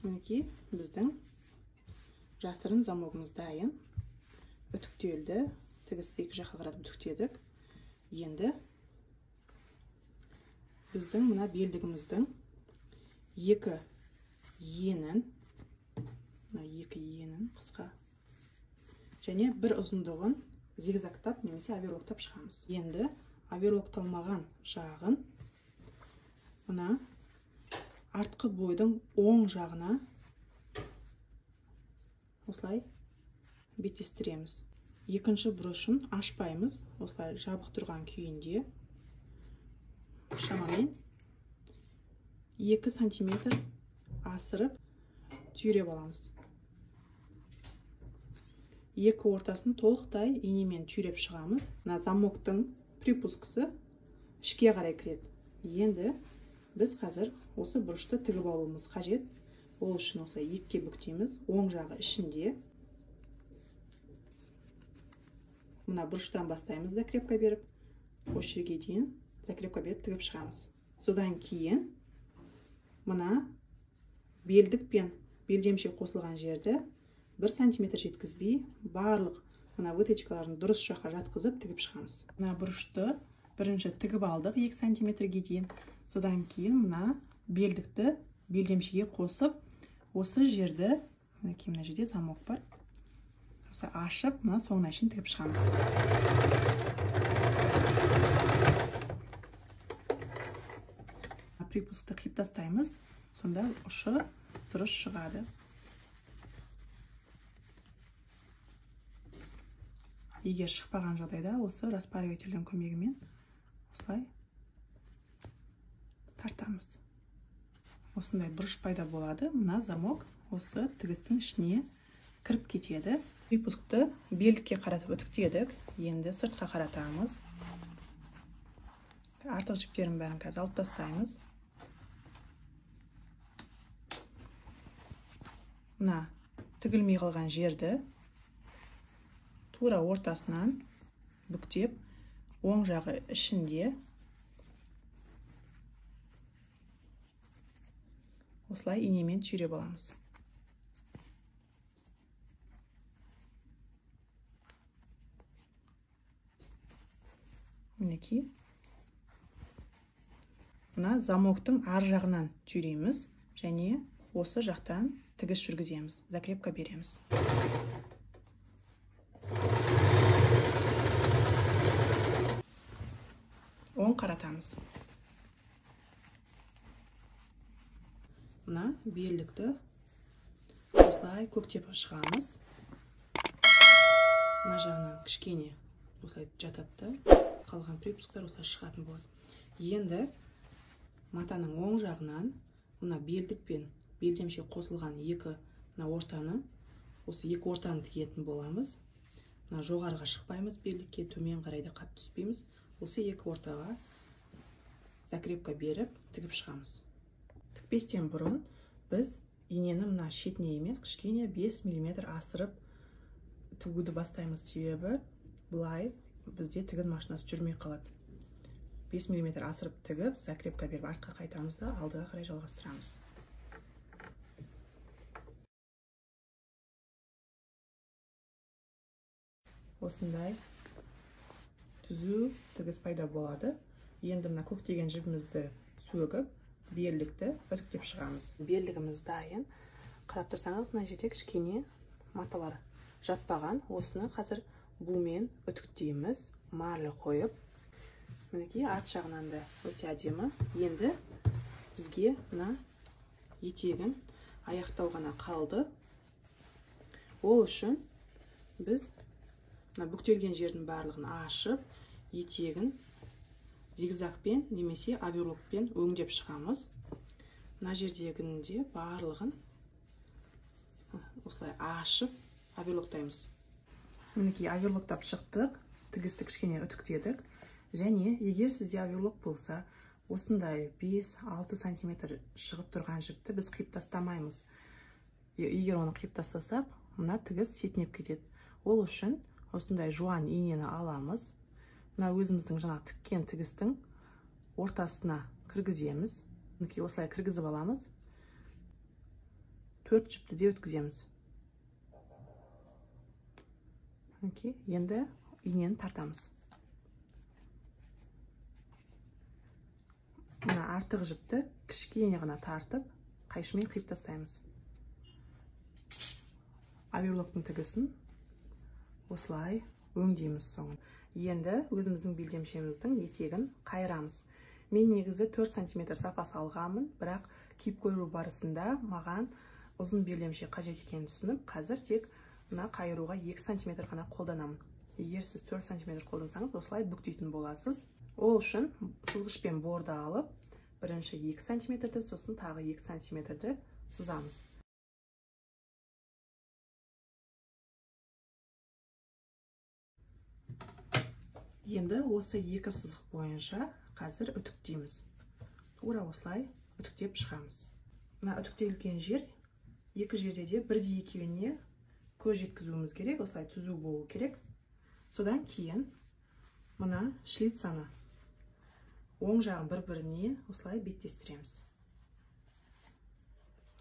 Мінекей біздің жасырын замогымыз дайын. Үтіктелді. Тігісті екі жаққа қаратып үтіктедік. Енді біздің мына белдігіміздің екі енін қысқа және бір ұзындығын зигзагтап немесе оверлоктап шығамыз. Енді оверлокталмаған жағын мына артқы бойдың оң жағына осылай беттестіреміз. Екінші бұрышын ашпаймыз. Осылай жабық тұрған күйінде шамамен 2 сантиметр асырып түйреп аламыз. Екі ортасын толықтай инемен түйреп шығамыз. Мына замоктың припускысы ішке қарай кіреді. Енді біз қазір осы бұрышты тігіп алуымыз қажет. Ол үшін осылай екіге бүктейміз. Оң жағы ішінде. Мына бұрыштан бастаймыз закрепка беріп, осы жерге дейін закрепка беріп тігіп шығамыз. Содан кейін мына белдік пен белдемше қосылған жерді 1 сантиметр жеткізбей, барлық мына выточкаларын дұрыс жаққа жатқызып тігіп шығамыз. Мына бұрышты бірінші тігіп алдық 2 сантиметрге дейін. Содан кейін мына белдікті белдемшеге қосып, осы жерді, мына жерде замок бар, осы ашып, мына соңына шейін тігіп шығамыз. Припускты қиып тастаймыз, сонда ұшы дұрыс шығады. Егер шықпаған жағдайда осы распаривателдің көмегімен осылай тартамыз. Осындай бұрыш пайда болады. Мына замок осы тігістің ішіне кіріп кетеді. Припускты белдікке қаратып үтіктедік. Енді сыртқа қаратамыз. Артық жіптерін бәрін қазір алып тастаймыз. Мына тігілмей қалған жерді тура ортасынан бүктеп, оң жағы ішінде осылай инемен түйреп аламыз. Мінекей. Мына замоктың ар жағынан түйреміз және осы жақтан тігіс жүргіземіз. Закрепка береміз. Оң қаратамыз. Мына белдікті осылай көктеп шығамыз. Мына жағынан кішкене осылай жатады. Қалған припускалар осылай шығатын болады. Енді матаның оң жағынан мына белдік пен белдемше қосылған екі ортаны, осы екі ортаны тігетін боламыз. Мына жоғарыға шықпаймыз белдікке, төмен қарайда қатты түспейміз. Осы екі ортаға закрепка беріп тігіп шығамыз. Тікпестен бұрын біз инені мына шетіне емес, кішкене 5 мм асырып тігуді бастаймыз. Себебі былай бізде тігін машинасы жүрмей қалады. 5 мм асырып тігіп, закрепка беріп артқа қайтамыз да алдыға қарай жалғастырамыз. Осындай түзу тігіс пайда болады. Енді мына көктеген жібімізді сөгіп, белдікті үтіктеп шығамыз. Белдігіміз дайын. Қарап тұрсаңыз, мына жерде кішкене маталар жатпаған. Осыны қазір бумен үтіктейміз, марлі қойып. Мінекей арт жағынан да өте әдемі. Енді бізге мына етегін аяқталғана қалды. Ол үшін біз бүктелген жердің барлығын ашып, етегін зигзагпен немесе оверлокпен өңдеп шығамыз. Мына жердегінде барлығын осылай ашып оверлоктаймыз. Мінекей оверлоктап шықтық, тігісті кішкене үтіктедік. Және егер сізде оверлок болса, осындай 5-6 сантиметр шығып тұрған жіпті біз қиып тастамаймыз. Егер оны қиып тастасақ, мына тігіс сетінеп кетеді. Ол үшін осындай жуан инені аламыз. Мына өзіміздің жаңа тіккен тігістің ортасына кіргіземіз. Осылай кіргізіп аламыз. 4 жіпті де өткіземіз. Енді инені тартамыз. Мына артық жіпті кішкене ғана тартып, қайшымен қиып тастаймыз. Оверлоктың тігісін осылай өңдейміз соңын. Енді өзіміздің белдемшеміздің етегін қайырамыз. Мен негізі 4 см сапасы алғанмын, бірақ киіп көру барысында маған ұзын белдемше қажет екенін түсініп, қазір тек мына қайыруға 2 см ғана қолданамын. Егер сіз 4 см қолдансаңыз, осылай бүктейтін боласыз. Ол үшін сызғышпен борды алып, бірінші 2 см-ді, сосын тағы 2 см-ді сызамыз. Енді осы 2 сызық бойынша қазір үтіктейміз. Тура осылай үтіктеп шығамыз. Мына үтіктелген жер, екі жерде де бірдей екеуіне көз жеткізуіміз керек, осылай түзу болу керек. Содан кейін мына шлицаны оң жағын бір-біріне осылай беттестіреміз.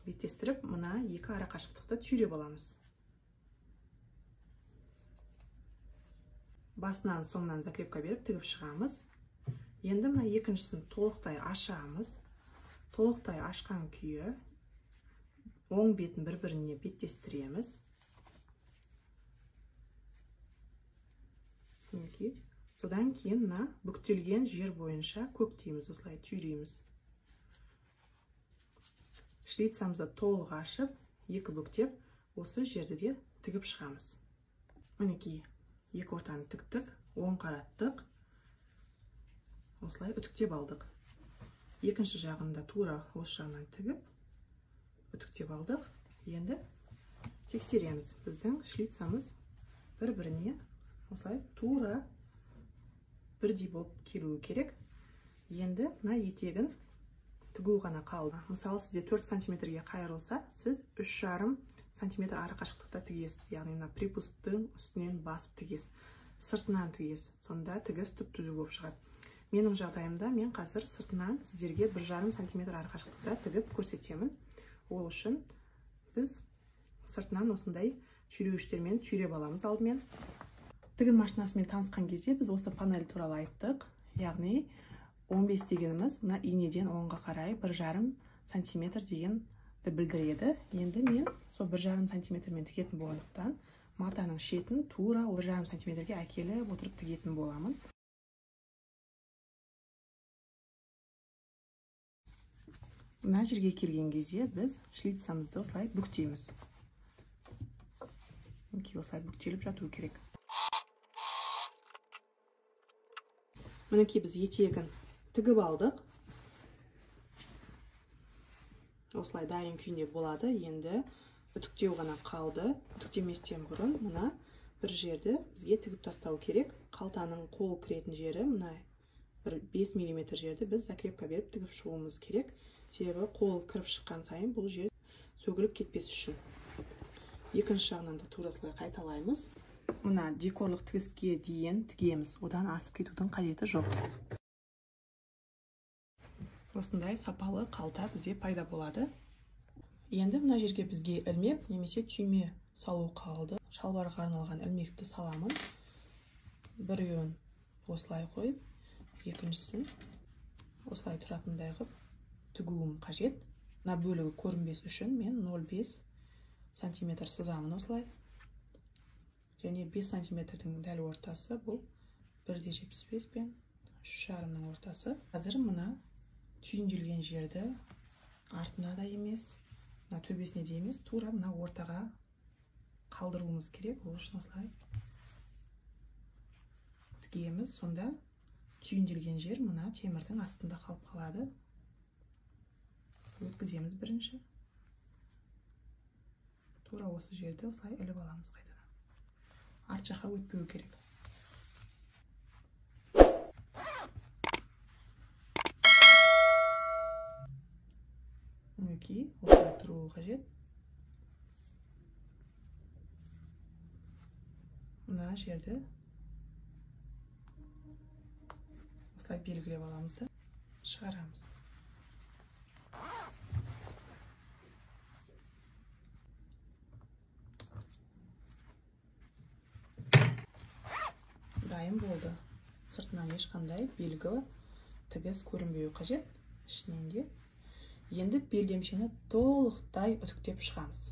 Беттестіріп, мына екі ара қашықтықты түйреп аламыз. Басынан соңынан закрепка беріп тігіп шығамыз. Енді мына екіншісін толықтай ашамыз. Толықтай ашқан күйі оң бетін бір-біріне беттестіреміз. Содан кейін мына бүктелген жер бойынша көктейміз, осылай түйрейміз. Шлицамызды толық ашып, екі бүктеп, осы жерді де тігіп шығамыз. Мінекей, екі ортаны тіктік, оң қараттық, осылай үтіктеп алдық. Екінші жағында тура осы жағынан тігіп, үтіктеп алдық. Енді тексереміз. Біздің шлицамыз бір-біріне осылай тура бірдей болып келуі керек. Енді мына етегін тігу ғана қалды. Мысалы, сізде 4 см-ге қайырылса, сіз 3,5 см ары қашықтықта тігесіз. Яғни мына припусттың үстінен басып тігесіз, сыртынан тігесіз. Сонда тігіс түп-түзу болып шығады. Менің жағдайымда мен қазір сыртынан сіздерге 1,5 см ары қашықтықта тігіп көрсетемін. Ол үшін біз сыртынан осындай түйреуіштермен түйреп аламыз алдымен. Тігін машинасымен танысқан кезде біз осы панель туралы айттық. Яғни 15 дегеніміз мына инеден оңға қарай 1,5 см дегенді білдіреді. Енді мен сол 1,5 см-мен тігетін болғандықтан матаның шетін тура 1,5 см-ге әкеліп отырып тігетін боламын. Мына жерге келген кезде біз шлицамызды осылай бүктейміз. Осылай бүктеліп жату керек. Мінекей біз етегін тігіп алдық. Осылай дайын күйінде болады. Енді үтіктеу ғана қалды. Үтіктеместен бұрын мына бір жерді бізге тігіп тастау керек. Қалтаның қол кіретін жері, мына 5 мм жерді біз закрепка беріп тігіп шығуымыз керек. Себебі қол кіріп шыққан сайын бұл жер сөгіліп кетпес үшін. Екінші жағынан да тура осылай қайталаймыз. Мына декорлық тігіске дейін тігеміз. Одан асып кетудің қажеті жоқ. Осындай сапалы қалта бізде пайда болады. Енді мына жерге бізге ілмек немесе түйме салу қалды. Шалбарға арналған ілмекті саламын. Біреуін осылай қойып, екіншісін осылай тұратындай қылып тігуім қажет. Мына бөлігі көрінбес үшін мен 0,5 см сызамын осылай. Және 5 см-дің дәл ортасы бұл 1,75 пен 3,5-ның ортасы. Қазір мына түйінделген жерді артына да емес, мына төбесіне де емес, тура мына ортаға қалдыруымыз керек. Ол үшін осылай тігеміз. Сонда түйінделген жер мына темірдің астында қалып қалады. Өткіземіз бірінші. Тура осы жерді осылай іліп аламыз қайтадан. Арт жаққа өтпеу керек. Мінекей, осылай тұруы қажет. Мына жерді осылай белгілеп аламыз да шығарамыз. дайын болды. Сыртынан ешқандай белгі тігіс көрінбеуі қажет, ішінен де. Енді белдемшені толықтай үтіктеп шығамыз.